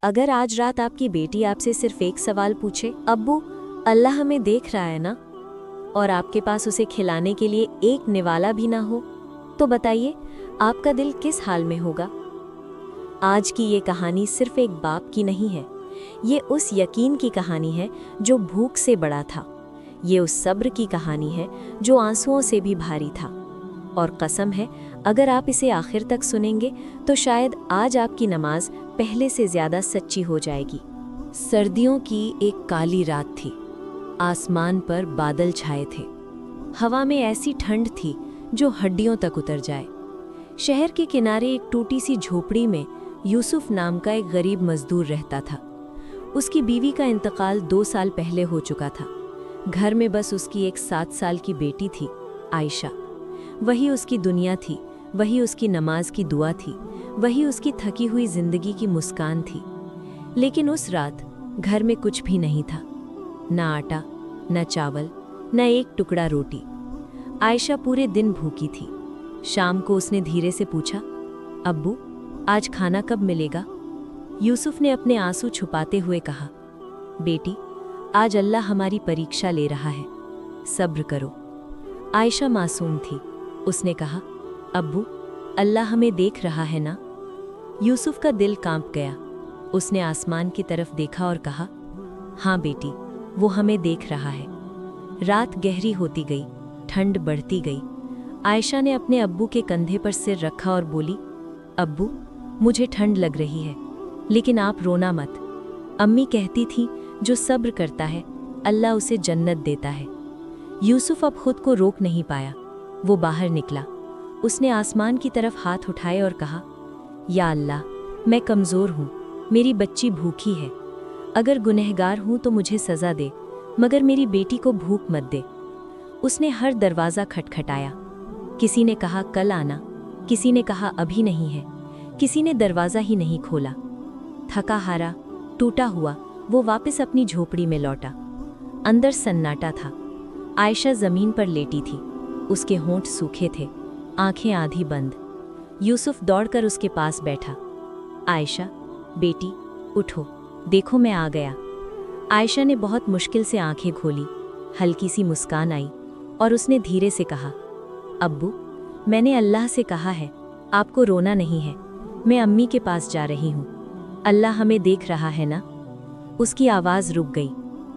अगर आज रात आपकी बेटी आपसे सिर्फ एक सवाल पूछे, अब्बू अल्लाह हमें देख रहा है ना, और आपके पास उसे खिलाने के लिए एक निवाला भी ना हो, तो बताइए आपका दिल किस हाल में होगा। आज की ये कहानी सिर्फ एक बाप की नहीं है, ये उस यकीन की कहानी है जो भूख से बड़ा था। ये उस सब्र की कहानी है जो आंसुओं से भी भारी था। और कसम है, अगर आप इसे आखिर तक सुनेंगे तो शायद आज आपकी नमाज पहले से ज़्यादा सच्ची हो जाएगी। सर्दियों की एक काली रात थी। आसमान पर बादल छाए थे। हवा में ऐसी ठंड थी जो हड्डियों तक उतर जाए। शहर के किनारे एक टूटी सी झोपड़ी में यूसुफ नाम का एक गरीब मजदूर रहता था। उसकी बीवी का इंतकाल 2 साल पहले हो चुका था। घर में बस उसकी एक 7 साल की बेटी थी, आयशा। वही उसकी दुनिया थी, वही उसकी नमाज की दुआ थी, वही उसकी थकी हुई जिंदगी की मुस्कान थी। लेकिन उस रात घर में कुछ भी नहीं था, न आटा, न चावल, न एक टुकड़ा रोटी। आयशा पूरे दिन भूखी थी। शाम को उसने धीरे से पूछा, अब्बू आज खाना कब मिलेगा? यूसुफ ने अपने आंसू छुपाते हुए कहा, बेटी आज अल्लाह हमारी परीक्षा ले रहा है, सब्र करो। आयशा मासूम थी। उसने कहा, अब्बू अल्लाह हमें देख रहा है ना? यूसुफ का दिल कांप गया। उसने आसमान की तरफ देखा और कहा, हाँ बेटी, वो हमें देख रहा है। रात गहरी होती गई, ठंड बढ़ती गई। आयशा ने अपने अब्बू के कंधे पर सिर रखा और बोली, अब्बू मुझे ठंड लग रही है, लेकिन आप रोना मत। अम्मी कहती थी जो सब्र करता है अल्लाह उसे जन्नत देता है। यूसुफ अब खुद को रोक नहीं पाया। वो बाहर निकला। उसने आसमान की तरफ हाथ उठाए और कहा, या अल्लाह मैं कमज़ोर हूँ, मेरी बच्ची भूखी है। अगर गुनहगार हूँ तो मुझे सज़ा दे, मगर मेरी बेटी को भूख मत दे। उसने हर दरवाज़ा खटखटाया। किसी ने कहा कल आना, किसी ने कहा अभी नहीं है, किसी ने दरवाज़ा ही नहीं खोला। थका हारा, टूटा हुआ वो वापस अपनी झोपड़ी में लौटा। अंदर सन्नाटा था। आयशा ज़मीन पर लेटी थी। उसके होंठ सूखे थे, आंखें आधी बंद। यूसुफ दौड़कर उसके पास बैठा। आयशा बेटी उठो, देखो मैं आ गया। आयशा ने बहुत मुश्किल से आंखें खोली। हल्की सी मुस्कान आई और उसने धीरे से कहा, अब्बू मैंने अल्लाह से कहा है आपको रोना नहीं है, मैं अम्मी के पास जा रही हूँ। अल्लाह हमें देख रहा है ना? उसकी आवाज़ रुक गई,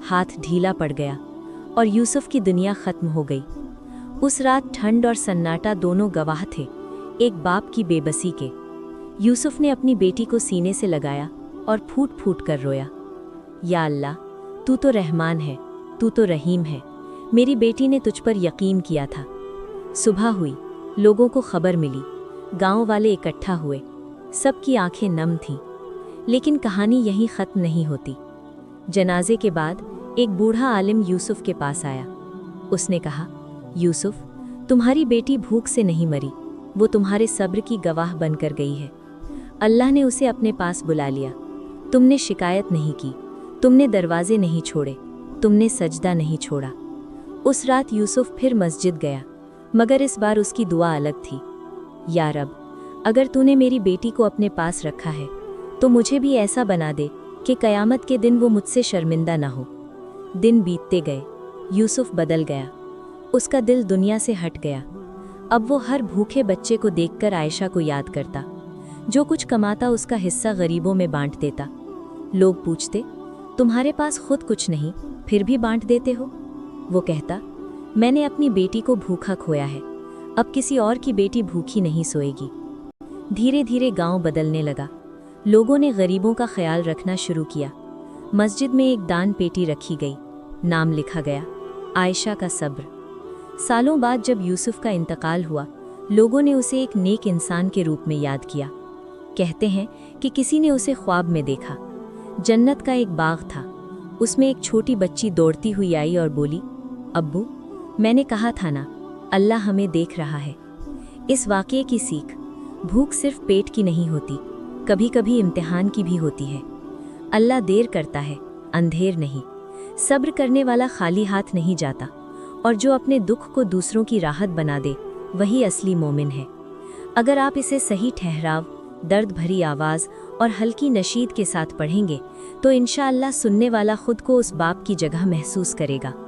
हाथ ढीला पड़ गया और यूसुफ की दुनिया ख़त्म हो गई। उस रात ठंड और सन्नाटा दोनों गवाह थे, एक बाप की बेबसी के। यूसुफ ने अपनी बेटी को सीने से लगाया और फूट फूट कर रोया, या अल्लाह तू तो रहमान है, तू तो रहीम है। मेरी बेटी ने तुझ पर यकीन किया था। सुबह हुई, लोगों को खबर मिली, गांव वाले इकट्ठा हुए, सबकी आंखें नम थीं। लेकिन कहानी यहीं ख़त्म नहीं होती। जनाजे के बाद एक बूढ़ा आलिम यूसुफ के पास आया। उसने कहा, यूसुफ तुम्हारी बेटी भूख से नहीं मरी, वो तुम्हारे सब्र की गवाह बनकर गई है। अल्लाह ने उसे अपने पास बुला लिया। तुमने शिकायत नहीं की, तुमने दरवाजे नहीं छोड़े, तुमने सजदा नहीं छोड़ा। उस रात यूसुफ फिर मस्जिद गया, मगर इस बार उसकी दुआ अलग थी। या रब, अगर तूने मेरी बेटी को अपने पास रखा है तो मुझे भी ऐसा बना दे कि क़यामत के दिन वो मुझसे शर्मिंदा ना हो। दिन बीतते गए, यूसुफ बदल गया। उसका दिल दुनिया से हट गया। अब वो हर भूखे बच्चे को देखकर आयशा को याद करता। जो कुछ कमाता उसका हिस्सा गरीबों में बांट देता। लोग पूछते, तुम्हारे पास खुद कुछ नहीं फिर भी बांट देते हो? वो कहता, मैंने अपनी बेटी को भूखा खोया है, अब किसी और की बेटी भूखी नहीं सोएगी। धीरे धीरे गांव बदलने लगा। लोगों ने गरीबों का ख्याल रखना शुरू किया। मस्जिद में एक दान पेटी रखी गई, नाम लिखा गया, आयशा का सब्र। सालों बाद जब यूसुफ का इंतकाल हुआ, लोगों ने उसे एक नेक इंसान के रूप में याद किया। कहते हैं कि किसी ने उसे ख्वाब में देखा। जन्नत का एक बाग था, उसमें एक छोटी बच्ची दौड़ती हुई आई और बोली, अब्बू मैंने कहा था ना, अल्लाह हमें देख रहा है। इस वाक़ये की सीख, भूख सिर्फ पेट की नहीं होती, कभी कभी इम्तिहान की भी होती है। अल्लाह देर करता है, अंधेर नहीं। सब्र करने वाला खाली हाथ नहीं जाता, और जो अपने दुख को दूसरों की राहत बना दे वही असली मोमिन है। अगर आप इसे सही ठहराव, दर्द भरी आवाज़ اور ہلکی نشید کے ساتھ پڑھیں گے تو انشاءاللہ سننے والا خود کو اس باپ کی جگہ محسوس کرے گا۔